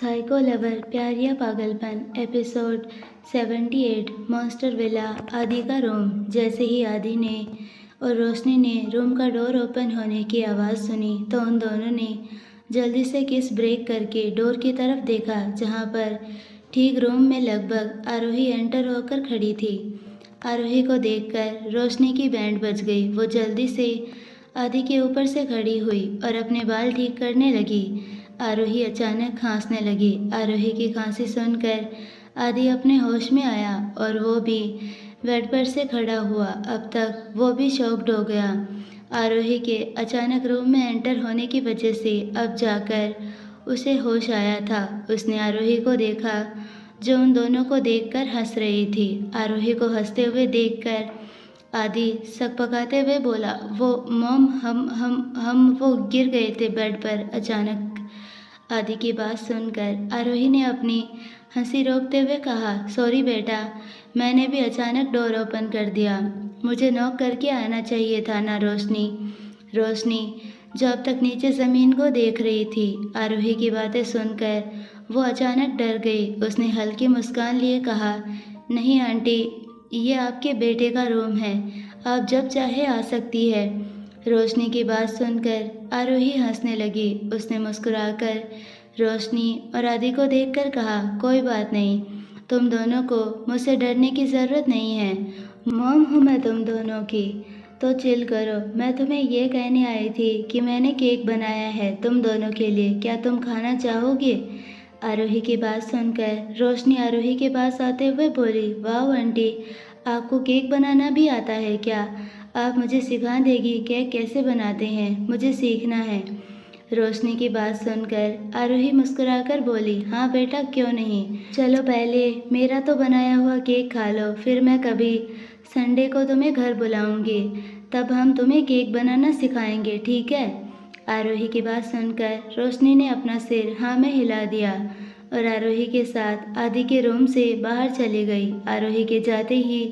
Psycho lover प्यार या पागलपन एपिसोड 78 मॉन्स्टर विला। आदि का रूम। जैसे ही आदि ने और रोशनी ने रूम का डोर ओपन होने की आवाज़ सुनी तो उन दोनों ने जल्दी से किस ब्रेक करके डोर की तरफ देखा, जहां पर ठीक रूम में लगभग आरोही एंटर होकर खड़ी थी। आरोही को देखकर रोशनी की बैंड बज गई। वो जल्दी से आदि के ऊपर से खड़ी हुई और अपने बाल ठीक करने लगी। आरोही अचानक खांसने लगी। आरोही की खांसी सुनकर आदि अपने होश में आया और वो भी बेड पर से खड़ा हुआ। अब तक वो भी शॉक्ड हो गया। आरोही के अचानक रूम में एंटर होने की वजह से अब जाकर उसे होश आया था। उसने आरोही को देखा जो उन दोनों को देखकर हंस रही थी। आरोही को हंसते हुए देखकर आदि सकपकाते हुए बोला, वो मॉम, हम वो गिर गए थे बेड पर। अचानक आदि की बात सुनकर आरोही ने अपनी हंसी रोकते हुए कहा, सॉरी बेटा, मैंने भी अचानक डोर ओपन कर दिया। मुझे नॉक करके आना चाहिए था ना रोशनी। रोशनी जो अब तक नीचे ज़मीन को देख रही थी, आरोही की बातें सुनकर वो अचानक डर गई। उसने हल्की मुस्कान लिए कहा, नहीं आंटी, ये आपके बेटे का रूम है, आप जब चाहे आ सकती है। रोशनी की बात सुनकर आरोही हंसने लगी। उसने मुस्कुराकर रोशनी और आदि को देखकर कहा, कोई बात नहीं, तुम दोनों को मुझसे डरने की ज़रूरत नहीं है। मॉम हूँ मैं तुम दोनों की, तो चिल करो। मैं तुम्हें ये कहने आई थी कि मैंने केक बनाया है तुम दोनों के लिए, क्या तुम खाना चाहोगे? आरोही की बात सुनकर रोशनी आरोही के पास आते हुए बोली, वाह आंटी, आपको केक बनाना भी आता है क्या? आप मुझे सिखा देगी केक कैसे बनाते हैं? मुझे सीखना है। रोशनी की बात सुनकर आरोही मुस्कुराकर बोली, हाँ बेटा, क्यों नहीं। चलो पहले मेरा तो बनाया हुआ केक खा लो, फिर मैं कभी संडे को तुम्हें घर बुलाऊंगी, तब हम तुम्हें केक बनाना सिखाएंगे, ठीक है? आरोही की बात सुनकर रोशनी ने अपना सिर हाँ में हिला दिया और आरोही के साथ आदि के रूम से बाहर चली गई। आरोही के जाते ही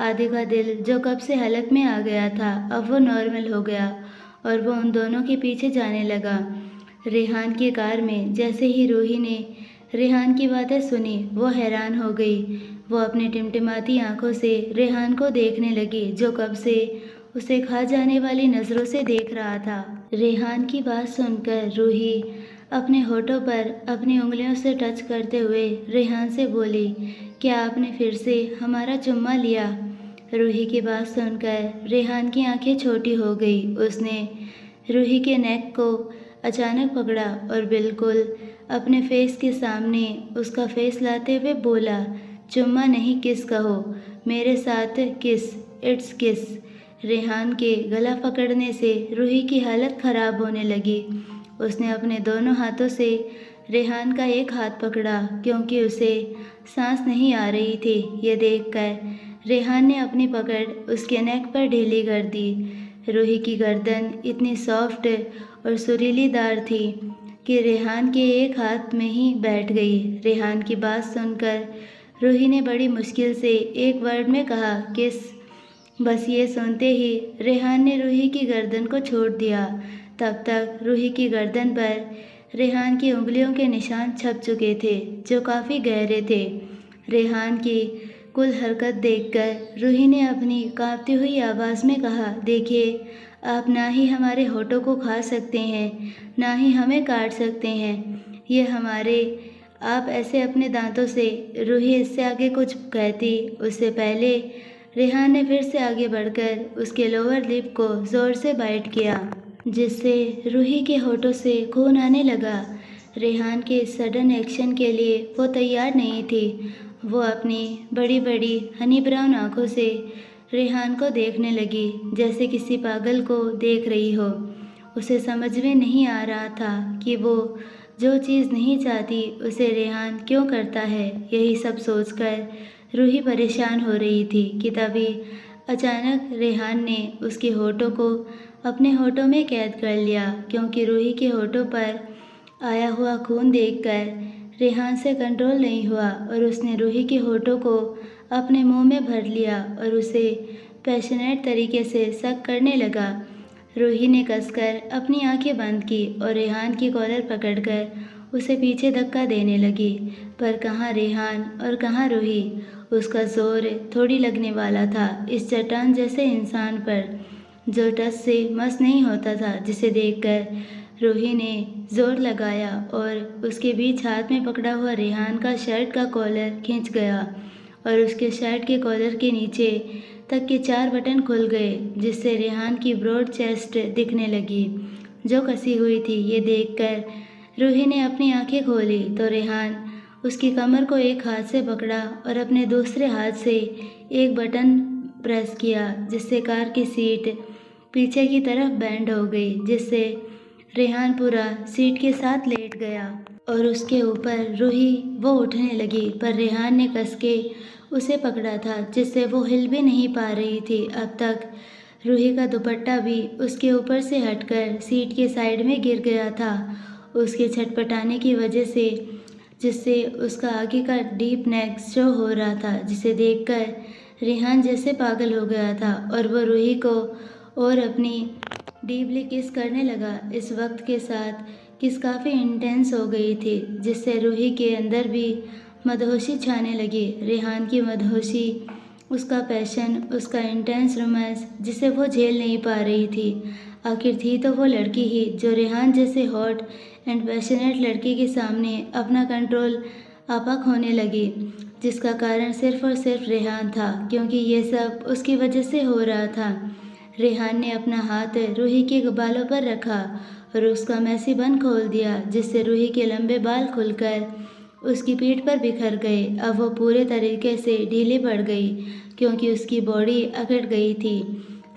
आदि का दिल जो कब से हलक में आ गया था, अब वो नॉर्मल हो गया और वो उन दोनों के पीछे जाने लगा। रेहान की कार में जैसे ही रूही ने रेहान की बातें सुनी, वो हैरान हो गई। वो अपनी टिमटिमाती आंखों से रेहान को देखने लगी, जो कब से उसे खा जाने वाली नज़रों से देख रहा था। रेहान की बात सुनकर रूही अपने होठों पर अपनी उंगलियों से टच करते हुए रेहान से बोली, क्या आपने फिर से हमारा चुम्मा लिया? रूही की बात सुनकर रेहान की आंखें छोटी हो गई। उसने रूही के नेक को अचानक पकड़ा और बिल्कुल अपने फेस के सामने उसका फेस लाते हुए बोला, चुम्मा नहीं किस कहो, मेरे साथ किस, इट्स किस। रेहान के गला पकड़ने से रूही की हालत ख़राब होने लगी। उसने अपने दोनों हाथों से रेहान का एक हाथ पकड़ा क्योंकि उसे सांस नहीं आ रही थी। ये देखकर रेहान ने अपनी पकड़ उसके नेक पर ढीली कर दी। रूही की गर्दन इतनी सॉफ्ट और सुरीली दार थी कि रेहान के एक हाथ में ही बैठ गई। रेहान की बात सुनकर रूही ने बड़ी मुश्किल से एक वर्ड में कहा, किस। बस ये सुनते ही रेहान ने रूही की गर्दन को छोड़ दिया। तब तक रूही की गर्दन पर रेहान की उंगलियों के निशान छप चुके थे, जो काफ़ी गहरे थे। रेहान की कुल हरकत देखकर रूही ने अपनी कांपती हुई आवाज़ में कहा, देखिए, आप ना ही हमारे होठों को खा सकते हैं, ना ही हमें काट सकते हैं। ये हमारे, आप ऐसे अपने दांतों से। रूही इससे आगे कुछ कहती उससे पहले रेहान ने फिर से आगे बढ़कर उसके लोअर लिप को ज़ोर से बाइट किया, जिससे रूही के होठों से खून आने लगा। रेहान के इस सडन एक्शन के लिए वो तैयार नहीं थी। वो अपनी बड़ी बड़ी हनी ब्राउन आँखों से रेहान को देखने लगी, जैसे किसी पागल को देख रही हो। उसे समझ में नहीं आ रहा था कि वो जो चीज़ नहीं चाहती उसे रेहान क्यों करता है। यही सब सोचकर रूही परेशान हो रही थी कि तभी अचानक रेहान ने उसके होठों को अपने होठों में कैद कर लिया, क्योंकि रूही के होठों पर आया हुआ खून देखकर रेहान से कंट्रोल नहीं हुआ और उसने रूही के होठों को अपने मुंह में भर लिया और उसे पैशनेट तरीके से सक करने लगा। रूही ने कसकर अपनी आंखें बंद की और रेहान की कॉलर पकड़कर उसे पीछे धक्का देने लगी। पर कहाँ रेहान और कहाँ रूही। उसका जोर थोड़ी लगने वाला था इस चट्टान जैसे इंसान पर जो टस से मस नहीं होता था, जिसे देखकर रूही ने जोर लगाया और उसके बीच हाथ में पकड़ा हुआ रेहान का शर्ट का कॉलर खींच गया और उसके शर्ट के कॉलर के नीचे तक के 4 बटन खुल गए, जिससे रेहान की ब्रॉड चेस्ट दिखने लगी जो कसी हुई थी। ये देखकर रूही ने अपनी आंखें खोली तो रेहान उसकी कमर को एक हाथ से पकड़ा और अपने दूसरे हाथ से एक बटन प्रेस किया, जिससे कार की सीट पीछे की तरफ बैंड हो गई, जिससे रेहान पूरा सीट के साथ लेट गया और उसके ऊपर रूही वो उठने लगी। पर रेहान ने कस के उसे पकड़ा था, जिससे वो हिल भी नहीं पा रही थी। अब तक रूही का दुपट्टा भी उसके ऊपर से हटकर सीट के साइड में गिर गया था उसके छटपटाने की वजह से, जिससे उसका आगे का डीप नेक शो हो रहा था, जिसे देखकर रेहान जैसे पागल हो गया था और वो रूही को और अपनी डीपली किस करने लगा। इस वक्त के साथ किस काफ़ी इंटेंस हो गई थी, जिससे रूही के अंदर भी मदहोशी छाने लगी। रेहान की मदहोशी, उसका पैशन, उसका इंटेंस रोमांस, जिसे वो झेल नहीं पा रही थी। आखिर थी तो वो लड़की ही जो रेहान जैसे हॉट एंड पैशनेट लड़के के सामने अपना कंट्रोल आपा खोने लगी, जिसका कारण सिर्फ और सिर्फ रेहान था, क्योंकि ये सब उसकी वजह से हो रहा था। रेहान ने अपना हाथ रूही के बालों पर रखा और उसका मैसी बन खोल दिया, जिससे रूही के लंबे बाल खुलकर उसकी पीठ पर बिखर गए। अब वो पूरे तरीके से ढीली पड़ गई, क्योंकि उसकी बॉडी अकड़ गई थी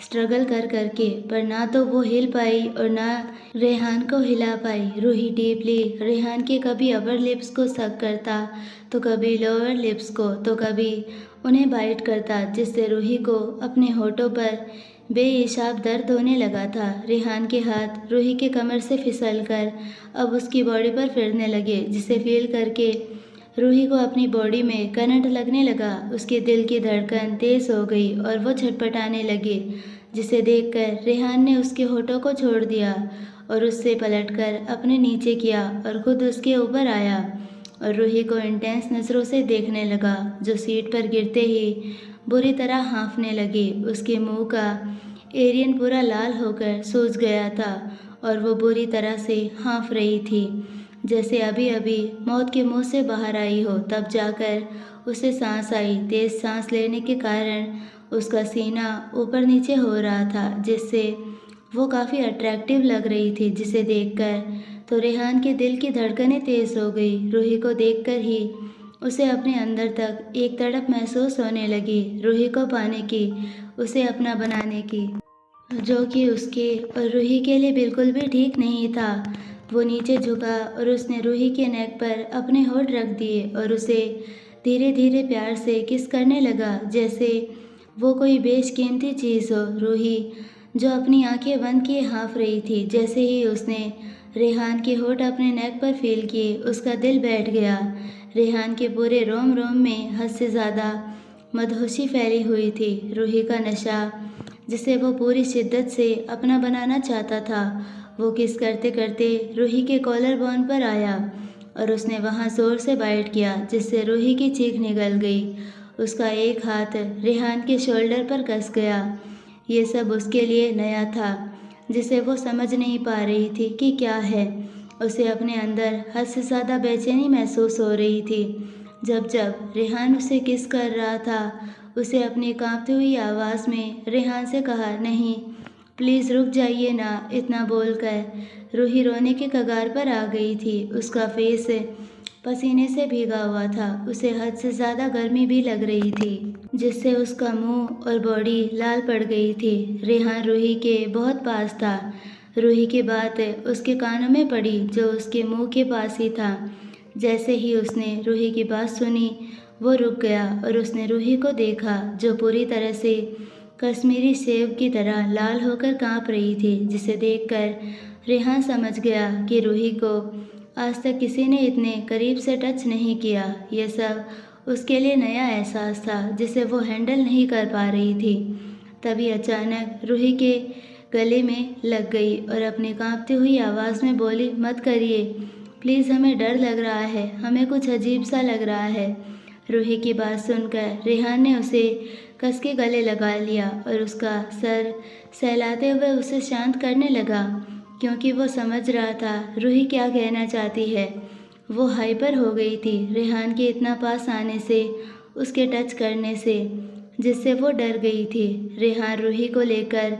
स्ट्रगल कर करके, पर ना तो वो हिल पाई और ना रेहान को हिला पाई। रूही डीपली रेहान के कभी अपर लिप्स को सक करता तो कभी लोअर लिप्स को, तो कभी उन्हें बाइट करता, जिससे रूही को अपने होठों पर बेहिसाब दर्द होने लगा था। रेहान के हाथ रूही के कमर से फिसलकर अब उसकी बॉडी पर फिरने लगे, जिसे फील करके रूही को अपनी बॉडी में करंट लगने लगा। उसके दिल की धड़कन तेज हो गई और वो छटपटाने लगे, जिसे देखकर रेहान ने उसके होठों को छोड़ दिया और उससे पलटकर अपने नीचे किया और खुद उसके ऊपर आया और रूही को इंटेंस नज़रों से देखने लगा, जो सीट पर गिरते ही बुरी तरह हाँफने लगी। उसके मुंह का एरियन पूरा लाल होकर सूज गया था और वो बुरी तरह से हाँफ रही थी, जैसे अभी अभी मौत के मुंह से बाहर आई हो। तब जाकर उसे सांस आई। तेज सांस लेने के कारण उसका सीना ऊपर नीचे हो रहा था, जिससे वो काफ़ी अट्रैक्टिव लग रही थी, जिसे देखकर तो रेहान के दिल की धड़कनें तेज हो गई। रूही को देखकर ही उसे अपने अंदर तक एक तड़प महसूस होने लगी, रूही को पाने की, उसे अपना बनाने की, जो कि उसके और रूही के लिए बिल्कुल भी ठीक नहीं था। वो नीचे झुका और उसने रूही के नेक पर अपने होठ रख दिए और उसे धीरे धीरे प्यार से किस करने लगा, जैसे वो कोई बेशकीमती चीज़ हो। रूही जो अपनी आंखें बंद किए हाँफ रही थी, जैसे ही उसने रेहान के होठ अपने नेक पर फील किए, उसका दिल बैठ गया। रेहान के पूरे रोम रोम में हद से ज़्यादा मदहोशी फैली हुई थी। रूही का नशा, जिसे वो पूरी शिद्दत से अपना बनाना चाहता था, वो किस करते करते रूही के कॉलर बोन पर आया और उसने वहाँ ज़ोर से बाइट किया, जिससे रूही की चीख निकल गई। उसका एक हाथ रेहान के शोल्डर पर कस गया। ये सब उसके लिए नया था, जिसे वो समझ नहीं पा रही थी कि क्या है। उसे अपने अंदर हद से ज़्यादा बेचैनी महसूस हो रही थी। जब जब रेहान उसे किस कर रहा था, उसे अपनी कांपती हुई आवाज़ में रेहान से कहा, नहीं प्लीज़ रुक जाइए ना। इतना बोलकर रूही रोने के कगार पर आ गई थी। उसका फेस पसीने से भीगा हुआ था। उसे हद से ज़्यादा गर्मी भी लग रही थी, जिससे उसका मुंह और बॉडी लाल पड़ गई थी। रेहान रूही के बहुत पास था। रूही की बात उसके कानों में पड़ी, जो उसके मुंह के पास ही था। जैसे ही उसने रूही की बात सुनी, वो रुक गया और उसने रूही को देखा, जो पूरी तरह से कश्मीरी सेब की तरह लाल होकर कांप रही थी, जिसे देखकर रेहान समझ गया कि रूही को आज तक किसी ने इतने करीब से टच नहीं किया। यह सब उसके लिए नया एहसास था, जिसे वो हैंडल नहीं कर पा रही थी। तभी अचानक रूही के गले में लग गई और अपनी कांपती हुई आवाज़ में बोली, मत करिए प्लीज़, हमें डर लग रहा है, हमें कुछ अजीब सा लग रहा है। रूही की बात सुनकर रेहान ने उसे कस के गले लगा लिया और उसका सर सहलाते हुए उसे शांत करने लगा, क्योंकि वो समझ रहा था रूही क्या कहना चाहती है। वो हाइपर हो गई थी रेहान के इतना पास आने से, उसके टच करने से, जिससे वो डर गई थी। रेहान रूही को लेकर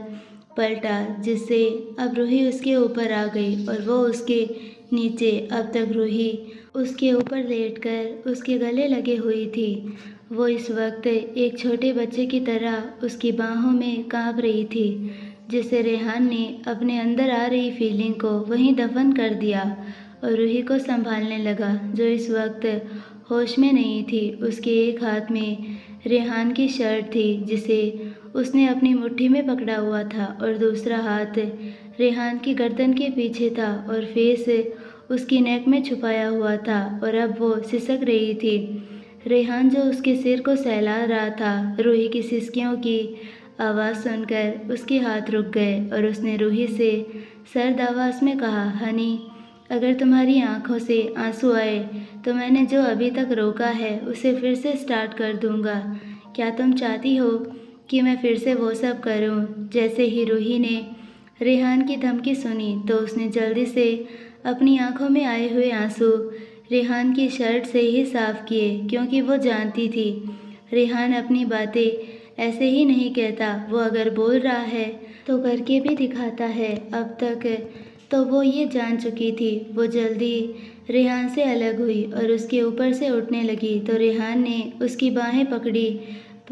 पलटा, जिससे अब रूही उसके ऊपर आ गई और वो उसके नीचे। अब तक रूही उसके ऊपर लेटकर उसके गले लगे हुई थी। वो इस वक्त एक छोटे बच्चे की तरह उसकी बाहों में कांप रही थी, जिससे रेहान ने अपने अंदर आ रही फीलिंग को वहीं दफन कर दिया और रूही को संभालने लगा, जो इस वक्त होश में नहीं थी। उसके एक हाथ में रेहान की शर्ट थी, जिसे उसने अपनी मुट्ठी में पकड़ा हुआ था, और दूसरा हाथ रेहान की गर्दन के पीछे था और फेस उसकी नेक में छुपाया हुआ था, और अब वो सिसक रही थी। रेहान जो उसके सिर को सहला रहा था, रूही की सिसकियों की आवाज़ सुनकर उसके हाथ रुक गए और उसने रूही से सर्द आवाज़ में कहा, हनी, अगर तुम्हारी आंखों से आंसू आए तो मैंने जो अभी तक रोका है उसे फिर से स्टार्ट कर दूंगा। क्या तुम चाहती हो कि मैं फिर से वो सब करूं? जैसे ही रूही ने रेहान की धमकी सुनी तो उसने जल्दी से अपनी आंखों में आए हुए आंसू रेहान की शर्ट से ही साफ किए, क्योंकि वो जानती थी रेहान अपनी बातें ऐसे ही नहीं कहता। वो अगर बोल रहा है तो करके भी दिखाता है। अब तक तो वो ये जान चुकी थी। वो जल्दी रेहान से अलग हुई और उसके ऊपर से उठने लगी तो रेहान ने उसकी बाहें पकड़ी।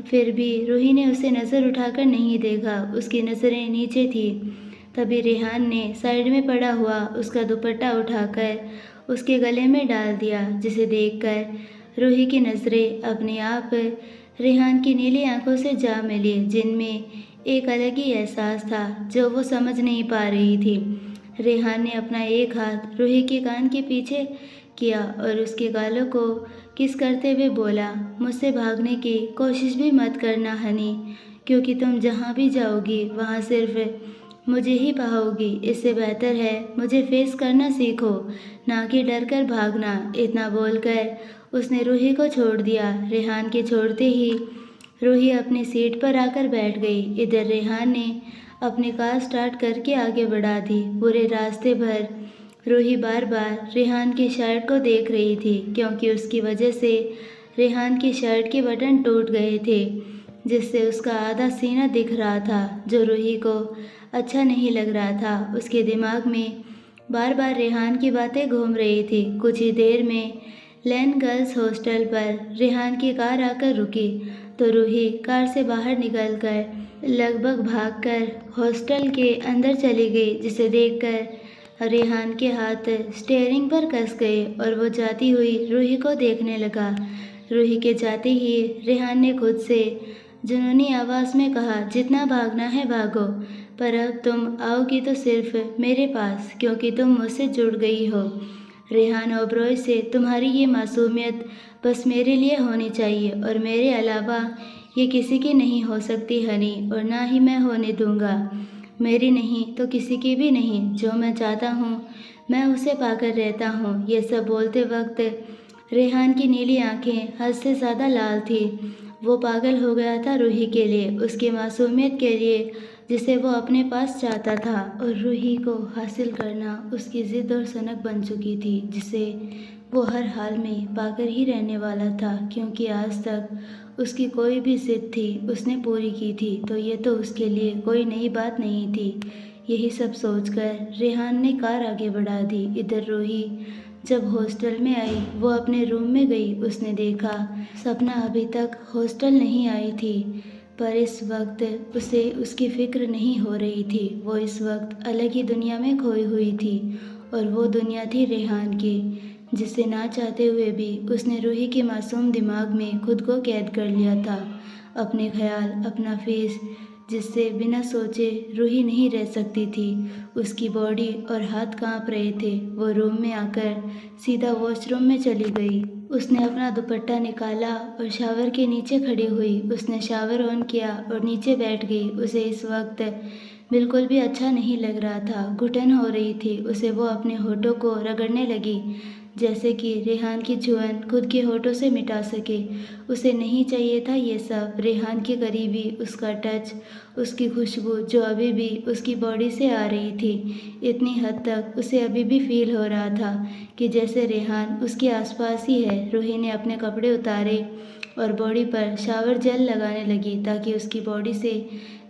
फिर भी रूही ने उसे नज़र उठाकर नहीं देखा, उसकी नज़रें नीचे थी। तभी रेहान ने साइड में पड़ा हुआ उसका दुपट्टा उठाकर उसके गले में डाल दिया, जिसे देखकर रूही की नज़रें अपने आप रेहान की नीली आंखों से जा मिली, जिनमें एक अलग ही एहसास था जो वो समझ नहीं पा रही थी। रेहान ने अपना एक हाथ रूही के कान के पीछे किया और उसके गालों को किस करते हुए बोला, मुझसे भागने की कोशिश भी मत करना हनी, क्योंकि तुम जहाँ भी जाओगी वहाँ सिर्फ मुझे ही पाओगी। इससे बेहतर है मुझे फेस करना सीखो, ना कि डर कर भागना। इतना बोलकर उसने रूही को छोड़ दिया। रेहान के छोड़ते ही रूही अपनी सीट पर आकर बैठ गई। इधर रेहान ने अपनी कार स्टार्ट करके आगे बढ़ा दी। पूरे रास्ते भर रूही बार बार रेहान की शर्ट को देख रही थी, क्योंकि उसकी वजह से रेहान की शर्ट के बटन टूट गए थे, जिससे उसका आधा सीना दिख रहा था, जो रूही को अच्छा नहीं लग रहा था। उसके दिमाग में बार बार रेहान की बातें घूम रही थी। कुछ ही देर में लैन गर्ल्स हॉस्टल पर रेहान की कार आकर रुकी तो रूही कार से बाहर निकलकर लगभग भागकर हॉस्टल के अंदर चली गई, जिसे देखकर रेहान के हाथ स्टीयरिंग पर कस गए और वो जाती हुई रूही को देखने लगा। रूही के जाते ही रेहान ने खुद से जुनूनी आवाज़ में कहा, जितना भागना है भागो, पर अब तुम आओगी तो सिर्फ मेरे पास, क्योंकि तुम मुझसे जुड़ गई हो। रेहान ओबरॉय से तुम्हारी ये मासूमियत बस मेरे लिए होनी चाहिए और मेरे अलावा ये किसी की नहीं हो सकती हनी, और ना ही मैं होने दूंगा। मेरी नहीं तो किसी की भी नहीं। जो मैं चाहता हूँ मैं उसे पाकर रहता हूँ। ये सब बोलते वक्त रेहान की नीली आंखें हद से ज़्यादा लाल थी। वो पागल हो गया था रूही के लिए, उसकी मासूमियत के लिए, जिसे वो अपने पास चाहता था, और रूही को हासिल करना उसकी ज़िद और सनक बन चुकी थी, जिसे वो हर हाल में पाकर ही रहने वाला था, क्योंकि आज तक उसकी कोई भी ज़िद थी उसने पूरी की थी, तो ये तो उसके लिए कोई नई बात नहीं थी। यही सब सोचकर रेहान ने कार आगे बढ़ा दी। इधर रूही जब हॉस्टल में आई, वो अपने रूम में गई। उसने देखा सपना अभी तक हॉस्टल नहीं आई थी, पर इस वक्त उसे उसकी फ़िक्र नहीं हो रही थी। वो इस वक्त अलग ही दुनिया में खोई हुई थी, और वो दुनिया थी रेहान की, जिसे ना चाहते हुए भी उसने रूही के मासूम दिमाग में खुद को कैद कर लिया था। अपने ख्याल, अपना फेस, जिससे बिना सोचे रूही नहीं रह सकती थी। उसकी बॉडी और हाथ कांप रहे थे। वो रूम में आकर सीधा वॉशरूम में चली गई। उसने अपना दुपट्टा निकाला और शावर के नीचे खड़ी हुई। उसने शावर ऑन किया और नीचे बैठ गई। उसे इस वक्त बिल्कुल भी अच्छा नहीं लग रहा था, घुटन हो रही थी उसे। वो अपने होठों को रगड़ने लगी, जैसे कि रेहान की छुअन खुद के होठों से मिटा सके। उसे नहीं चाहिए था ये सब, रेहान की करीबी, उसका टच, उसकी खुशबू जो अभी भी उसकी बॉडी से आ रही थी। इतनी हद तक उसे अभी भी फील हो रहा था कि जैसे रेहान उसके आसपास ही है। रूही ने अपने कपड़े उतारे और बॉडी पर शावर जेल लगाने लगी ताकि उसकी बॉडी से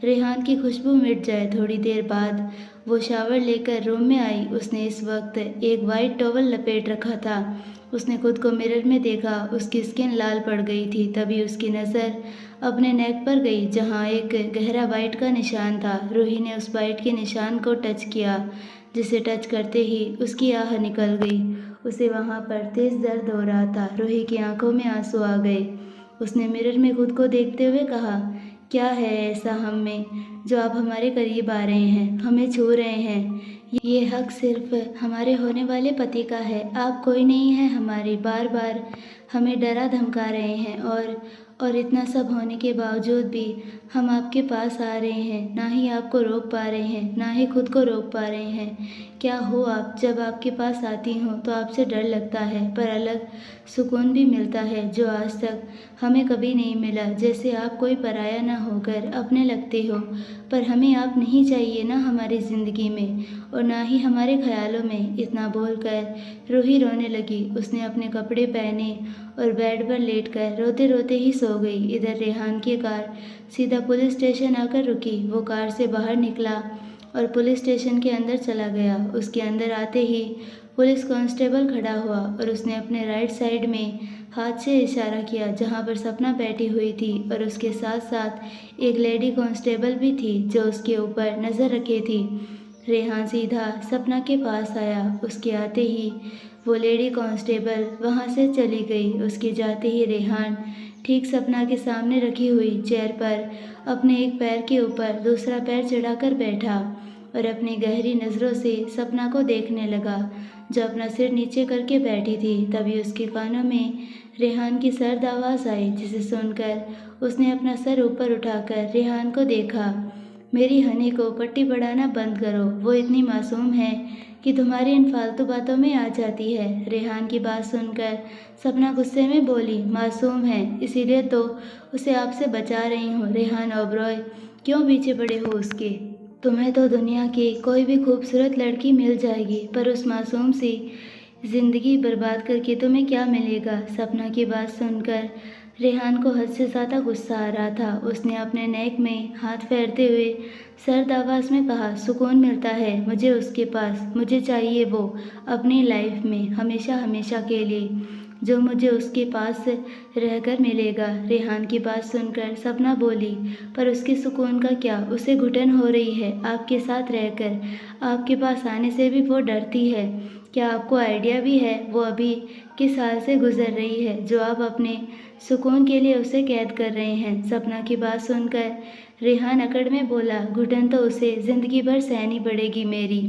रेहान की खुशबू मिट जाए। थोड़ी देर बाद वो शावर लेकर रूम में आई। उसने इस वक्त एक वाइट टॉवल लपेट रखा था। उसने खुद को मिरर में देखा, उसकी स्किन लाल पड़ गई थी। तभी उसकी नज़र अपने नेक पर गई जहाँ एक गहरा वाइट का निशान था। रूही ने उस वाइट के निशान को टच किया, जिसे टच करते ही उसकी आह निकल गई। उसे वहाँ पर तेज़ दर्द हो रहा था। रूही की आंखों में आंसू आ गए। उसने मिरर में खुद को देखते हुए कहा, क्या है ऐसा हम में जो आप हमारे करीब आ रहे हैं, हमें छू रहे हैं? ये हक सिर्फ हमारे होने वाले पति का है। आप कोई नहीं है हमारे। बार बार हमें डरा धमका रहे हैं और इतना सब होने के बावजूद भी हम आपके पास आ रहे हैं। ना ही आपको रोक पा रहे हैं, ना ही खुद को रोक पा रहे हैं। क्या हो आप? जब आपके पास आती हूँ तो आपसे डर लगता है, पर अलग सुकून भी मिलता है जो आज तक हमें कभी नहीं मिला। जैसे आप कोई पराया ना होकर अपने लगते हो, पर हमें आप नहीं चाहिए ना हमारी ज़िंदगी में, और ना ही हमारे ख्यालों में। इतना बोलकर रूही रोने लगी। उसने अपने कपड़े पहने और बेड पर लेटकर रोते रोते ही सो गई। इधर रेहान की कार सीधा पुलिस स्टेशन आकर रुकी। वो कार से बाहर निकला और पुलिस स्टेशन के अंदर चला गया। उसके अंदर आते ही पुलिस कांस्टेबल खड़ा हुआ और उसने अपने राइट साइड में हाथ से इशारा किया जहां पर सपना बैठी हुई थी, और उसके साथ साथ एक लेडी कांस्टेबल भी थी जो उसके ऊपर नज़र रखे थी। रेहान सीधा सपना के पास आया। उसके आते ही वो लेडी कांस्टेबल वहां से चली गई। उसके जाते ही रेहान ठीक सपना के सामने रखी हुई चेयर पर अपने एक पैर के ऊपर दूसरा पैर चढ़ाकर बैठा और अपनी गहरी नज़रों से सपना को देखने लगा, जो अपना सिर नीचे करके बैठी थी। तभी उसके कानों में रेहान की सर्द आवाज़ आई, जिसे सुनकर उसने अपना सर ऊपर उठाकर रेहान को देखा। मेरी हनी को पट्टी पढ़ाना बंद करो, वो इतनी मासूम है कि तुम्हारी इन फालतू बातों में आ जाती है। रेहान की बात सुनकर सपना गुस्से में बोली, मासूम है इसीलिए तो उसे आपसे बचा रही हूँ। रेहान ओबरॉय, क्यों पीछे पड़े हो उसके? तुम्हें तो दुनिया की कोई भी खूबसूरत लड़की मिल जाएगी, पर उस मासूम सी जिंदगी बर्बाद करके तुम्हें क्या मिलेगा? सपना की बात सुनकर रेहान को हद से ज़्यादा गुस्सा आ रहा था। उसने अपने नेक में हाथ फेरते हुए सर्द आवाज़ में कहा, सुकून मिलता है मुझे उसके पास। मुझे चाहिए वो अपनी लाइफ में हमेशा हमेशा के लिए, जो मुझे उसके पास रहकर मिलेगा। रेहान की बात सुनकर सपना बोली, पर उसके सुकून का क्या? उसे घुटन हो रही है आपके साथ रहकर। आपके पास आने से भी वो डरती है। क्या आपको आइडिया भी है वो अभी किस हाल से गुजर रही है, जो आप अपने सुकून के लिए उसे कैद कर रहे हैं? सपना की बात सुनकर रेहान अकड़ में बोला, घुटन तो उसे ज़िंदगी भर सहनी पड़ेगी मेरी।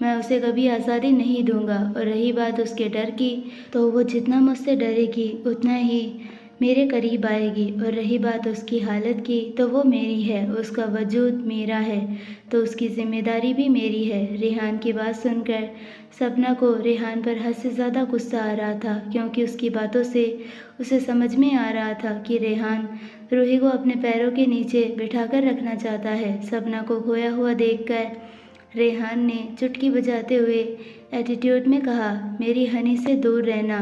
मैं उसे कभी आज़ादी नहीं दूंगा। और रही बात उसके डर की, तो वो जितना मुझसे डरेगी उतना ही मेरे करीब आएगी। और रही बात उसकी हालत की, तो वो मेरी है, उसका वजूद मेरा है, तो उसकी जिम्मेदारी भी मेरी है। रेहान की बात सुनकर सपना को रेहान पर हद से ज़्यादा गुस्सा आ रहा था, क्योंकि उसकी बातों से उसे समझ में आ रहा था कि रेहान रूही को अपने पैरों के नीचे बिठाकर रखना चाहता है। सपना को खोया हुआ देखकर रेहान ने चुटकी बजाते हुए एटीट्यूड में कहा, मेरी हनी से दूर रहना,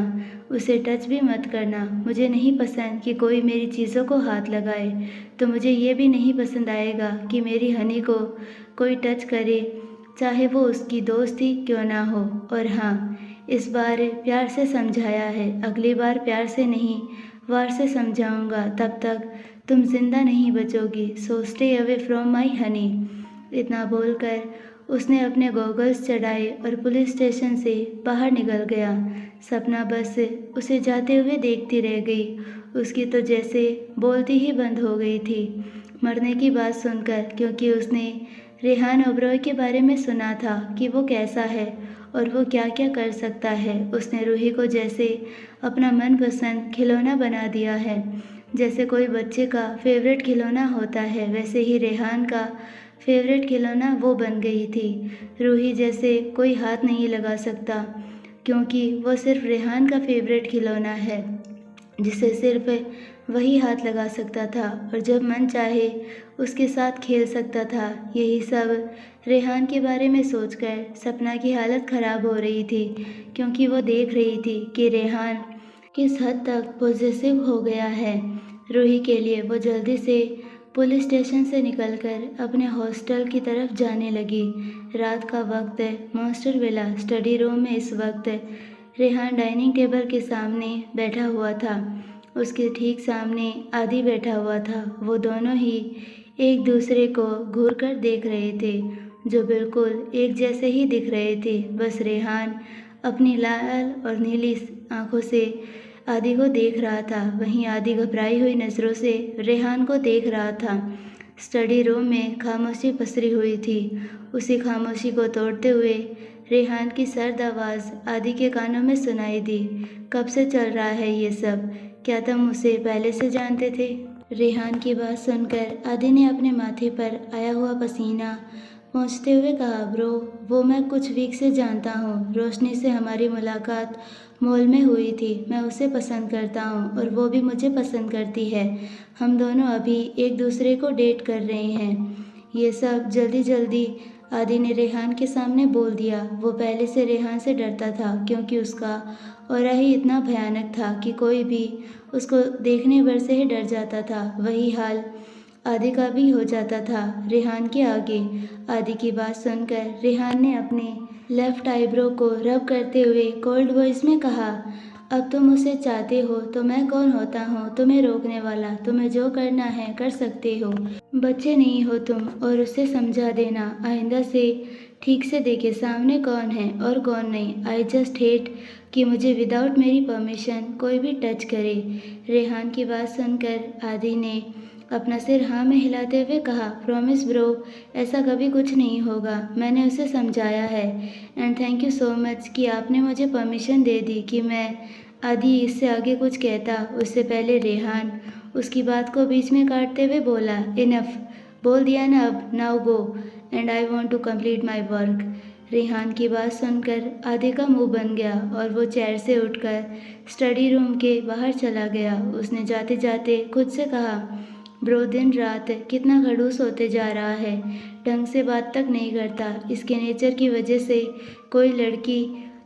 उसे टच भी मत करना। मुझे नहीं पसंद कि कोई मेरी चीज़ों को हाथ लगाए, तो मुझे ये भी नहीं पसंद आएगा कि मेरी हनी को कोई टच करे, चाहे वो उसकी दोस्त ही क्यों ना हो। और हाँ, इस बार प्यार से समझाया है, अगली बार प्यार से नहीं वार से समझाऊंगा। तब तक तुम जिंदा नहीं बचोगी, so stay away from my honey. इतना बोलकर उसने अपने गॉगल्स चढ़ाए और पुलिस स्टेशन से बाहर निकल गया। सपना बस उसे जाते हुए देखती रह गई। उसकी तो जैसे बोलती ही बंद हो गई थी मरने की बात सुनकर, क्योंकि उसने रेहान ओबरॉय के बारे में सुना था कि वो कैसा है और वो क्या क्या कर सकता है। उसने रूही को जैसे अपना मनपसंद खिलौना बना दिया है। जैसे कोई बच्चे का फेवरेट खिलौना होता है, वैसे ही रेहान का फेवरेट खिलौना वो बन गई थी। रूही जैसे कोई हाथ नहीं लगा सकता, क्योंकि वो सिर्फ रेहान का फेवरेट खिलौना है, जिसे सिर्फ वही हाथ लगा सकता था और जब मन चाहे उसके साथ खेल सकता था। यही सब रेहान के बारे में सोचकर सपना की हालत ख़राब हो रही थी, क्योंकि वो देख रही थी कि रेहान किस हद तक पॉसेसिव हो गया है रूही के लिए। वो जल्दी से पुलिस स्टेशन से निकलकर अपने हॉस्टल की तरफ जाने लगी। रात का वक्त है। मास्टर विला स्टडी रूम में इस वक्त रेहान डाइनिंग टेबल के सामने बैठा हुआ था। उसके ठीक सामने आदि बैठा हुआ था। वो दोनों ही एक दूसरे को घूर कर देख रहे थे, जो बिल्कुल एक जैसे ही दिख रहे थे। बस रेहान अपनी लाल और नीली आंखों से आदि को देख रहा था, वहीं आदि घबराई हुई नज़रों से रेहान को देख रहा था। स्टडी रूम में खामोशी पसरी हुई थी। उसी खामोशी को तोड़ते हुए रेहान की सर्द आवाज़ आदि के कानों में सुनाई दी। कब से चल रहा है ये सब? क्या तुम उसे पहले से जानते थे? रेहान की बात सुनकर आदि ने अपने माथे पर आया हुआ पसीना पोंछते हुए कहा, ब्रो, वो मैं कुछ वीक से जानता हूँ। रोशनी से हमारी मुलाकात मॉल में हुई थी। मैं उसे पसंद करता हूँ और वो भी मुझे पसंद करती है। हम दोनों अभी एक दूसरे को डेट कर रहे हैं। ये सब जल्दी जल्दी आदि ने रेहान के सामने बोल दिया। वो पहले से रेहान से डरता था, क्योंकि उसका ऑरा ही इतना भयानक था कि कोई भी उसको देखने भर से ही डर जाता था। वही हाल आदि का भी हो जाता था रेहान के आगे। आदि की बात सुनकर रेहान ने अपने लेफ्ट आईब्रो को रब करते हुए कोल्ड वॉइस में कहा, अब तुम उसे चाहते हो तो मैं कौन होता हूँ तुम्हें रोकने वाला? तुम्हें जो करना है कर सकते हो। बच्चे नहीं हो तुम, और उसे समझा देना आइंदा से ठीक से देखे सामने कौन है और कौन नहीं। आई जस्ट हेट कि मुझे विदाउट मेरी परमिशन कोई भी टच करे। रेहान की बात सुनकर आदि ने अपना सिर हाँ में हिलाते हुए कहा, प्रॉमिस ब्रो, ऐसा कभी कुछ नहीं होगा। मैंने उसे समझाया है। And thank you so much कि आपने मुझे परमिशन दे दी कि मैं आदि इससे आगे कुछ कहता उससे पहले रेहान उसकी बात को बीच में काटते हुए बोला, इनफ, बोल दिया ना अब, now go and I want to complete my work. Rehan की बात सुनकर आदि का मुंह बन गया और वो चेयर से उठकर स्टडी रूम के बाहर चला गया। उसने जाते जाते खुद से कहा, ब्रो दिन रात कितना खड़ूस होते जा रहा है, ढंग से बात तक नहीं करता। इसके नेचर की वजह से कोई लड़की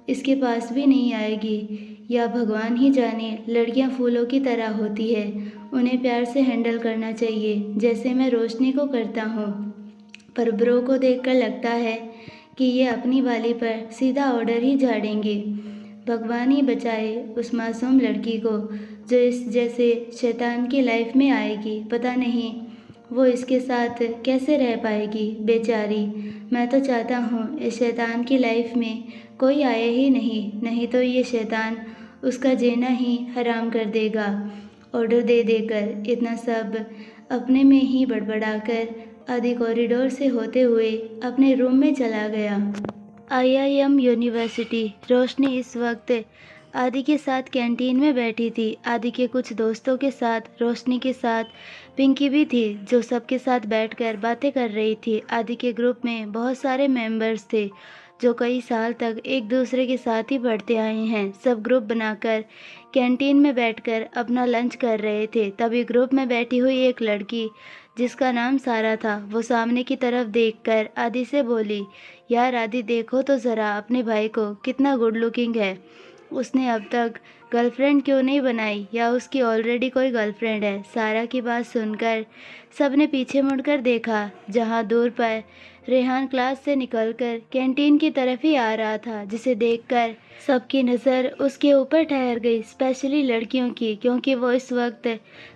इसके पास भी नहीं आएगी, या भगवान ही जाने लड़कियां फूलों की तरह होती है, उन्हें प्यार से हैंडल करना चाहिए जैसे मैं रोशनी को करता हूँ। पर ब्रो को देखकर लगता है कि ये अपनी वाली पर सीधा ऑर्डर ही झाड़ेंगे। भगवान ही बचाए उस मासूम लड़की को जो इस जैसे शैतान की लाइफ में आएगी। पता नहीं वो इसके साथ कैसे रह पाएगी, बेचारी। मैं तो चाहता हूँ इस शैतान की लाइफ में कोई आए ही नहीं तो ये शैतान उसका जीना ही हराम कर देगा। ऑर्डर दे देकर इतना सब अपने में ही बड़बड़ाकर आदि कॉरिडोर से होते हुए अपने रूम में चला गया। IIM university. रोशनी इस वक्त आदि के साथ कैंटीन में बैठी थी। आदि के कुछ दोस्तों के साथ, रोशनी के साथ पिंकी भी थी, जो सबके साथ बैठकर बातें कर रही थी। आदि के ग्रुप में बहुत सारे मेंबर्स थे जो कई साल तक एक दूसरे के साथ ही पढ़ते आए हैं। सब ग्रुप बनाकर कैंटीन में बैठकर अपना लंच कर रहे थे। तभी ग्रुप में बैठी हुई एक लड़की जिसका नाम सारा था, वो सामने की तरफ देखकर आदि से बोली, यार आदि देखो तो ज़रा अपने भाई को, कितना गुड लुकिंग है। उसने अब तक गर्लफ्रेंड क्यों नहीं बनाई, या उसकी ऑलरेडी कोई गर्लफ्रेंड है? सारा की बात सुनकर सबने पीछे मुड़कर देखा, जहां दूर पर रेहान क्लास से निकलकर कैंटीन की तरफ ही आ रहा था, जिसे देखकर सबकी नज़र उसके ऊपर ठहर गई, स्पेशली लड़कियों की, क्योंकि वो इस वक्त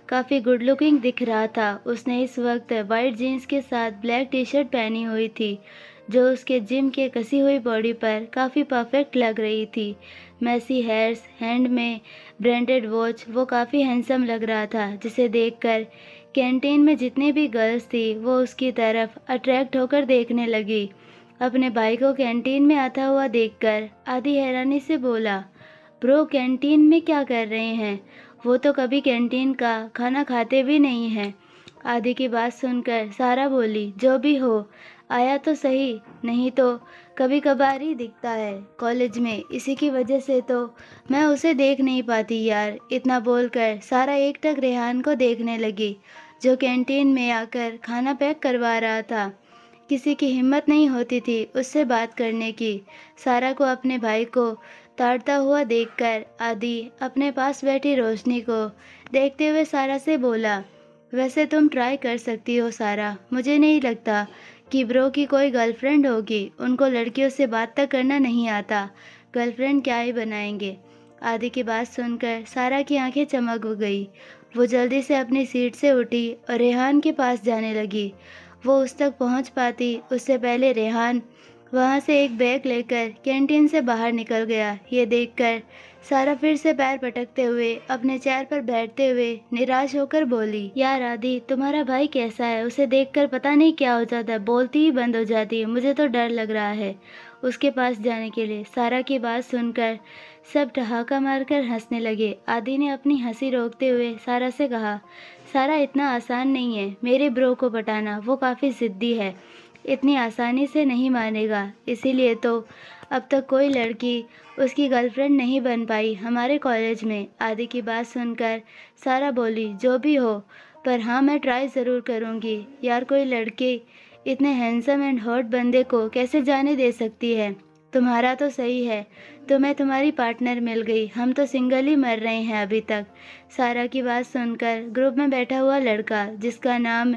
काफ़ी गुड लुकिंग दिख रहा था। उसने इस वक्त वाइट जीन्स के साथ ब्लैक टी शर्ट पहनी हुई थी, जो उसके जिम के कसी हुई बॉडी पर काफ़ी परफेक्ट लग रही थी। मैसी हेयर्स, हैंड में ब्रांडेड वॉच, वो काफ़ी हैंडसम लग रहा था, जिसे देखकर कैंटीन में जितनी भी गर्ल्स थी वो उसकी तरफ अट्रैक्ट होकर देखने लगी। अपने भाई को कैंटीन में आता हुआ देखकर आदि हैरानी से बोला, ब्रो कैंटीन में क्या कर रहे हैं? वो तो कभी कैंटीन का खाना खाते भी नहीं हैं। आदि की बात सुनकर सारा बोली, जो भी हो, आया तो सही, नहीं तो कभी कभार ही दिखता है कॉलेज में, इसी की वजह से तो मैं उसे देख नहीं पाती यार। इतना बोलकर सारा एकटक रेहान को देखने लगी, जो कैंटीन में आकर खाना पैक करवा रहा था। किसी की हिम्मत नहीं होती थी उससे बात करने की। सारा को अपने भाई को ताड़ता हुआ देखकर आदि अपने पास बैठी रोशनी को देखते हुए सारा से बोला, वैसे तुम ट्राई कर सकती हो सारा, मुझे नहीं लगता कि ब्रो की कोई गर्लफ्रेंड होगी, उनको लड़कियों से बात तक करना नहीं आता, गर्लफ्रेंड क्या ही बनाएंगे। आदि की बात सुनकर सारा की आंखें चमक गई। वो जल्दी से अपनी सीट से उठी और रेहान के पास जाने लगी। वो उस तक पहुंच पाती उससे पहले रेहान वहां से एक बैग लेकर कैंटीन से बाहर निकल गया। ये देखकर सारा फिर से पैर पटकते हुए अपने चेयर पर बैठते हुए निराश होकर बोली, यार आदि, तुम्हारा भाई कैसा है? उसे देखकर पता नहीं क्या हो जाता है, बोलती ही बंद हो जाती है। मुझे तो डर लग रहा है उसके पास जाने के लिए। सारा की बात सुनकर सब ठहाका मारकर हंसने लगे। आदि ने अपनी हंसी रोकते हुए सारा से कहा, सारा, इतना आसान नहीं है मेरे ब्रो को पटाना, वो काफ़ी ज़िद्दी है, इतनी आसानी से नहीं मानेगा, इसीलिए तो अब तक कोई लड़की उसकी गर्लफ्रेंड नहीं बन पाई हमारे कॉलेज में। आदि की बात सुनकर सारा बोली, जो भी हो, पर हाँ, मैं ट्राई ज़रूर करूँगी। यार, कोई लड़की इतने हैंडसम एंड हॉट बंदे को कैसे जाने दे सकती है? तुम्हारा तो सही है, तुम्हें तुम्हारी पार्टनर मिल गई, हम तो सिंगल ही मर रहे हैं अभी तक। सारा की बात सुनकर ग्रुप में बैठा हुआ लड़का, जिसका नाम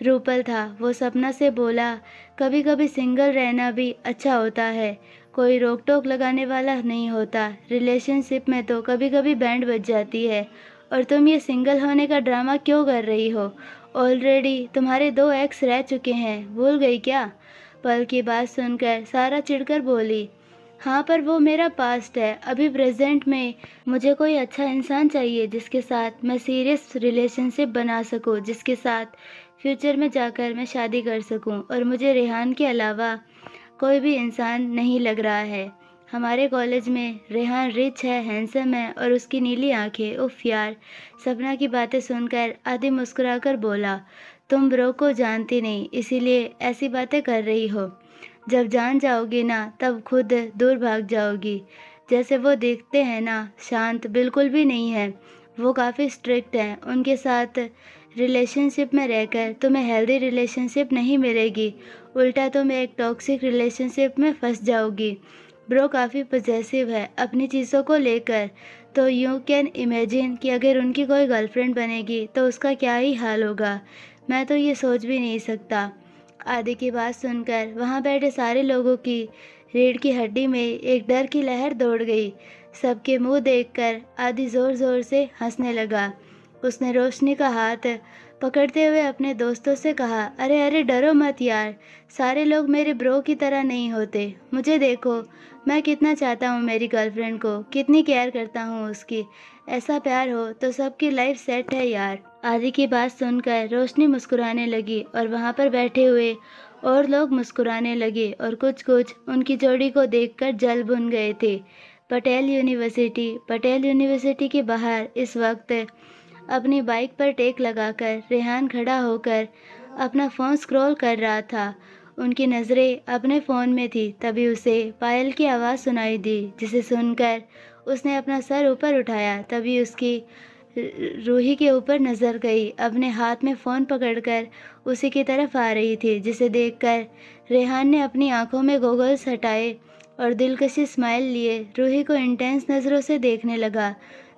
रूपल था, वो सपना से बोला, कभी कभी सिंगल रहना भी अच्छा होता है, कोई रोक टोक लगाने वाला नहीं होता। रिलेशनशिप में तो कभी कभी बैंड बज जाती है, और तुम ये सिंगल होने का ड्रामा क्यों कर रही हो? ऑलरेडी तुम्हारे 2 एक्स रह चुके हैं, भूल गई क्या? पल की बात सुनकर सारा चिढ़कर बोली, हाँ, पर वो मेरा पास्ट है, अभी प्रेजेंट में मुझे कोई अच्छा इंसान चाहिए जिसके साथ मैं सीरियस रिलेशनशिप बना सकूं, जिसके साथ फ्यूचर में जाकर मैं शादी कर सकूं, और मुझे रेहान के अलावा कोई भी इंसान नहीं लग रहा है। हमारे कॉलेज में रेहान रिच है, हैंडसम है, और उसकी नीली आंखें, उफ यार। सपना की बातें सुनकर आदि मुस्कुराकर बोला, तुम ब्रो को जानती नहीं, इसीलिए ऐसी बातें कर रही हो। जब जान जाओगी ना, तब खुद दूर भाग जाओगी। जैसे वो दिखते हैं ना, शांत बिल्कुल भी नहीं है, वो काफ़ी स्ट्रिक्ट हैं। उनके साथ रिलेशनशिप में रहकर तुम्हें हेल्दी रिलेशनशिप नहीं मिलेगी, उल्टा तुम एक टॉक्सिक रिलेशनशिप में फंस जाओगी। ब्रो काफ़ी पॉसेसिव है अपनी चीज़ों को लेकर, तो यू कैन इमेजिन कि अगर उनकी कोई गर्लफ्रेंड बनेगी तो उसका क्या ही हाल होगा। मैं तो ये सोच भी नहीं सकता। आदि की बात सुनकर वहाँ बैठे सारे लोगों की रीढ़ की हड्डी में एक डर की लहर दौड़ गई। सबके मुंह देखकर आदि ज़ोर ज़ोर से हंसने लगा। उसने रोशनी का हाथ पकड़ते हुए अपने दोस्तों से कहा, अरे अरे, डरो मत यार, सारे लोग मेरे ब्रो की तरह नहीं होते। मुझे देखो, मैं कितना चाहता हूँ मेरी गर्लफ्रेंड को, कितनी केयर करता हूँ उसकी। ऐसा प्यार हो तो सबकी लाइफ सेट है यार। आदि की बात सुनकर रोशनी मुस्कुराने लगी, और वहाँ पर बैठे हुए और लोग मुस्कुराने लगे, और कुछ कुछ उनकी जोड़ी को देखकर जल भुन गए थे। पटेल यूनिवर्सिटी के बाहर इस वक्त अपनी बाइक पर टेक लगाकर रेहान खड़ा होकर अपना फ़ोन स्क्रॉल कर रहा था। उनकी नज़रें अपने फ़ोन में थी। तभी उसे पायल की आवाज़ सुनाई दी, जिसे सुनकर उसने अपना सर ऊपर उठाया। तभी उसकी रूही के ऊपर नज़र गई, अपने हाथ में फ़ोन पकड़कर उसी की तरफ आ रही थी, जिसे देखकर रेहान ने अपनी आंखों में गोगल्स हटाए और दिलकशी स्माइल लिए रूही को इंटेंस नज़रों से देखने लगा,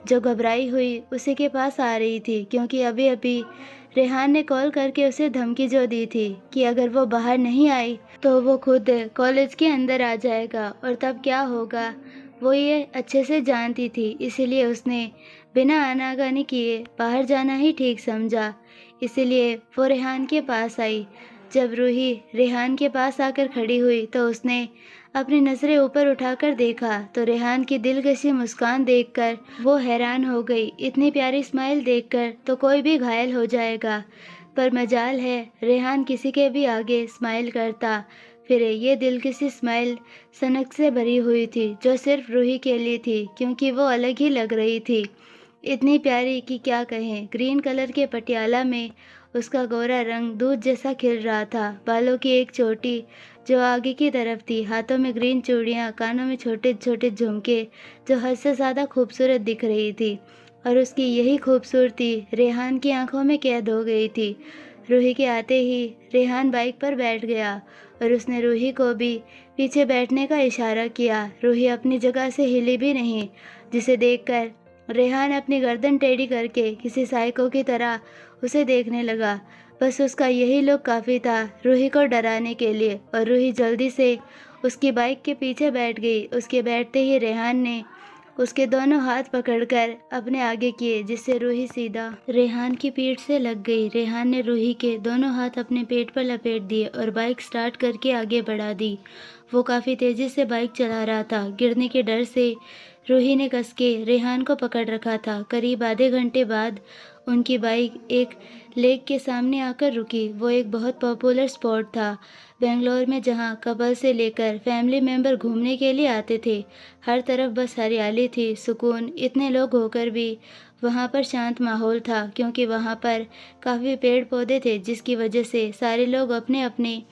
जो घबराई हुई उसी के पास आ रही थी, क्योंकि अभी अभी रेहान ने कॉल करके उसे धमकी जो दी थी कि अगर वो बाहर नहीं आई तो वो खुद कॉलेज के अंदर आ जाएगा, और तब क्या होगा वो ये अच्छे से जानती थी। इसीलिए उसने बिना आनाकानी किए बाहर जाना ही ठीक समझा। इसीलिए वो रेहान के पास आई। जब रूही रेहान के पास आकर खड़ी हुई तो उसने अपनी नज़रें ऊपर उठाकर देखा, तो रेहान की दिलकशी मुस्कान देखकर वो हैरान हो गई। इतनी प्यारी स्माइल देखकर तो कोई भी घायल हो जाएगा, पर मजाल है रेहान किसी के भी आगे स्माइल करता। फिर ये दिलकशी स्माइल सनक से भरी हुई थी, जो सिर्फ रूही के लिए थी, क्योंकि वो अलग ही लग रही थी। इतनी प्यारी कि क्या कहें। ग्रीन कलर के पटियाला में उसका गोरा रंग दूध जैसा खिल रहा था। बालों की एक चोटी जो आगे की तरफ थी, हाथों में ग्रीन चूड़ियाँ, कानों में छोटे छोटे झुमके जो हद से ज़्यादा खूबसूरत दिख रही थी। और उसकी यही खूबसूरती रेहान की आंखों में कैद हो गई थी। रूही के आते ही रेहान बाइक पर बैठ गया और उसने रूही को भी पीछे बैठने का इशारा किया। रूही अपनी जगह से हिली भी नहीं, जिसे देखकर रेहान अपनी गर्दन टेढ़ी करके किसी साइको की तरह उसे देखने लगा। बस उसका यही लुक काफ़ी था रूही को डराने के लिए, और रूही जल्दी से उसकी बाइक के पीछे बैठ गई। उसके बैठते ही रेहान ने उसके दोनों हाथ पकड़कर अपने आगे किए, जिससे रूही सीधा रेहान की पीठ से लग गई। रेहान ने रूही के दोनों हाथ अपने पेट पर लपेट दिए और बाइक स्टार्ट करके आगे बढ़ा दी। वो काफ़ी तेज़ी से बाइक चला रहा था। गिरने के डर से रूही ने कस के रेहान को पकड़ रखा था। करीब आधे घंटे बाद उनकी बाइक एक लेक के सामने आकर रुकी। वो एक बहुत पॉपुलर स्पॉट था बेंगलोर में, जहाँ कपल से लेकर फैमिली मेंबर घूमने के लिए आते थे। हर तरफ बस हरियाली थी, सुकून। इतने लोग होकर भी वहाँ पर शांत माहौल था, क्योंकि वहाँ पर काफ़ी पेड़ पौधे थे, जिसकी वजह से सारे लोग अपने अपने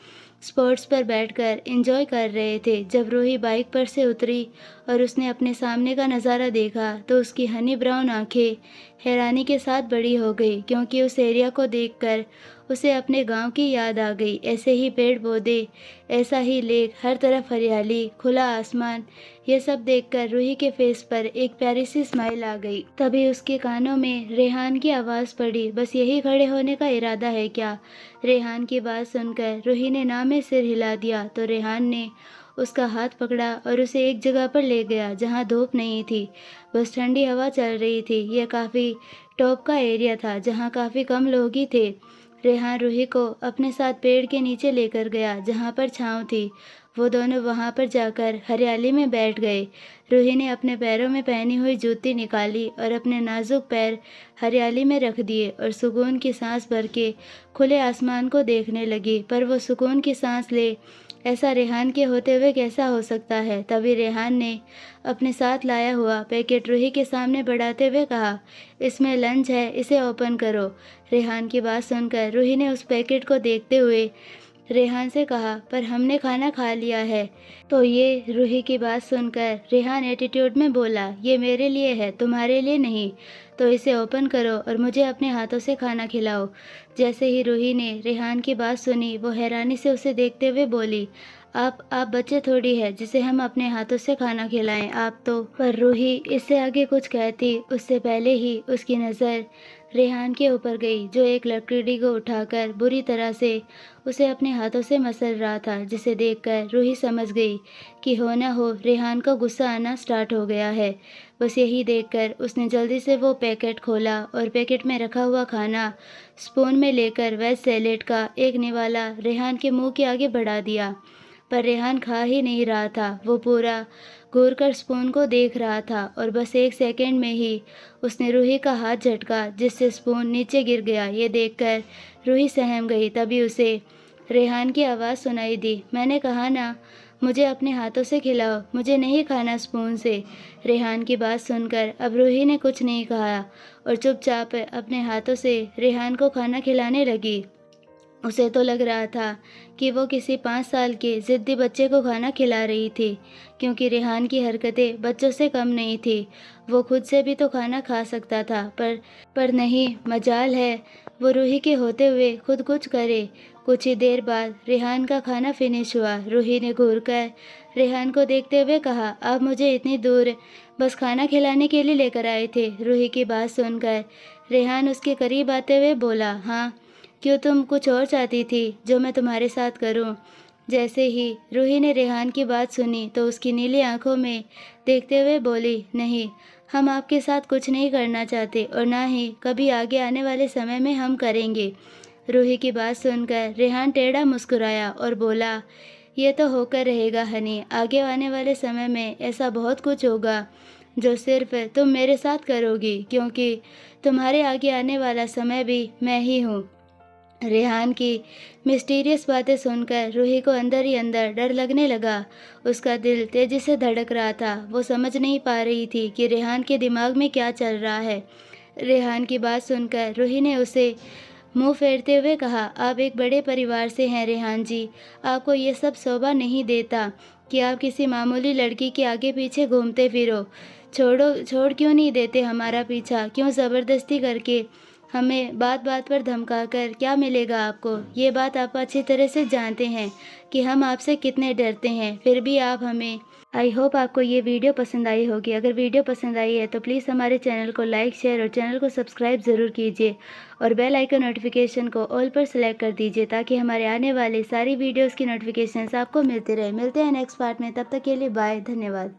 स्पॉट्स पर बैठकर एंजॉय कर रहे थे। जब रूही बाइक पर से उतरी और उसने अपने सामने का नज़ारा देखा तो उसकी हनी ब्राउन आंखें हैरानी के साथ बड़ी हो गई, क्योंकि उस एरिया को देखकर उसे अपने गांव की याद आ गई। ऐसे ही पेड़ पौधे, ऐसा ही लेक, हर तरफ हरियाली, खुला आसमान। ये सब देखकर रूही के फेस पर एक प्यारी सी स्माइल आ गई। तभी उसके कानों में रेहान की आवाज़ पड़ी, बस यही खड़े होने का इरादा है क्या? रेहान की बात सुनकर रूही ने ना में सिर हिला दिया तो रेहान ने उसका हाथ पकड़ा और उसे एक जगह पर ले गया जहाँ धूप नहीं थी, बस ठंडी हवा चल रही थी। यह काफ़ी टॉप का एरिया था जहाँ काफ़ी कम लोग ही थे। रेहान रूही को अपने साथ पेड़ के नीचे लेकर गया जहाँ पर छाँव थी। वो दोनों वहाँ पर जाकर हरियाली में बैठ गए। रूही ने अपने पैरों में पहनी हुई जूती निकाली और अपने नाजुक पैर हरियाली में रख दिए और सुकून की सांस भर के खुले आसमान को देखने लगी। पर वो सुकून की सांस ले, ऐसा रेहान के होते हुए कैसा हो सकता है? तभी रेहान ने अपने साथ लाया हुआ पैकेट रूही के सामने बढ़ाते हुए कहा, इसमें लंच है, इसे ओपन करो। रेहान की बात सुनकर रूही ने उस पैकेट को देखते हुए रेहान से कहा, पर हमने खाना खा लिया है। तो ये रूही की बात सुनकर रेहान एटीट्यूड में बोला, ये मेरे लिए है, तुम्हारे लिए नहीं। तो इसे ओपन करो और मुझे अपने हाथों से खाना खिलाओ। जैसे ही रूही ने रेहान की बात सुनी, वो हैरानी से उसे देखते हुए बोली, आप बच्चे थोड़ी है जिसे हम अपने हाथों से खाना खिलाएं, आप तो। पर रूही इससे आगे कुछ कहती उससे पहले ही उसकी नज़र रेहान के ऊपर गई, जो एक लकड़ी को उठाकर बुरी तरह से उसे अपने हाथों से मसल रहा था, जिसे देखकर रूही समझ गई कि हो ना हो रेहान को गुस्सा आना स्टार्ट हो गया है। बस यही देखकर उसने जल्दी से वो पैकेट खोला और पैकेट में रखा हुआ खाना स्पून में लेकर वेज सैलेड का एक निवाला रेहान के मुंह के आगे बढ़ा दिया। पर रेहान खा ही नहीं रहा था, वो पूरा घूरकर स्पून को देख रहा था और बस एक सेकंड में ही उसने रूही का हाथ झटका, जिससे स्पून नीचे गिर गया। ये देखकर रूही सहम गई। तभी उसे रेहान की आवाज़ सुनाई दी, मैंने कहा ना मुझे अपने हाथों से खिलाओ, मुझे नहीं खाना स्पून से। रेहान की बात सुनकर अब रूही ने कुछ नहीं कहा और चुपचाप अपने हाथों से रेहान को खाना खिलाने लगी। उसे तो लग रहा था कि वो किसी 5 साल के ज़िद्दी बच्चे को खाना खिला रही थी, क्योंकि रेहान की हरकतें बच्चों से कम नहीं थी। वो खुद से भी तो खाना खा सकता था, पर नहीं, मजाल है वो रूही के होते हुए खुद कुछ करे। कुछ ही देर बाद रेहान का खाना फिनिश हुआ। रूही ने घूरकर रेहान को देखते हुए कहा, आप मुझे इतनी दूर बस खाना खिलाने के लिए लेकर आए थे? रूही की बात सुनकर रेहान उसके करीब आते हुए बोला, हाँ, क्यों, तुम कुछ और चाहती थी जो मैं तुम्हारे साथ करूं? जैसे ही रूही ने रेहान की बात सुनी तो उसकी नीली आंखों में देखते हुए बोली, नहीं, हम आपके साथ कुछ नहीं करना चाहते और ना ही कभी आगे आने वाले समय में हम करेंगे। रूही की बात सुनकर रेहान टेढ़ा मुस्कुराया और बोला, ये तो होकर रहेगा हनी, आगे आने वाले समय में ऐसा बहुत कुछ होगा जो सिर्फ तुम मेरे साथ करोगी, क्योंकि तुम्हारे आगे आने वाला समय भी मैं ही हूँ। रेहान की मिस्टीरियस बातें सुनकर रूही को अंदर ही अंदर डर लगने लगा। उसका दिल तेजी से धड़क रहा था। वो समझ नहीं पा रही थी कि रेहान के दिमाग में क्या चल रहा है। रेहान की बात सुनकर रूही ने उसे मुंह फेरते हुए कहा, आप एक बड़े परिवार से हैं रेहान जी। आपको ये सब शोभा नहीं देता कि आप किसी मामूली लड़की के आगे पीछे घूमते फिरो। छोड़ क्यों नहीं देते हमारा पीछा? क्यों ज़बरदस्ती करके हमें बात बात पर धमकाकर क्या मिलेगा आपको? ये बात आप अच्छी तरह से जानते हैं कि हम आपसे कितने डरते हैं, फिर भी आप हमें। आई होप आपको ये वीडियो पसंद आई होगी। अगर वीडियो पसंद आई है तो प्लीज़ हमारे चैनल को लाइक, शेयर और चैनल को सब्सक्राइब ज़रूर कीजिए और बेल आइकन नोटिफिकेशन को ऑल पर सेलेक्ट कर दीजिए ताकि हमारे आने वाले सारी वीडियोज़ की नोटिफिकेशंस आपको मिलते रहे। मिलते हैं नेक्स्ट पार्ट में, तब तक के लिए बाय, धन्यवाद।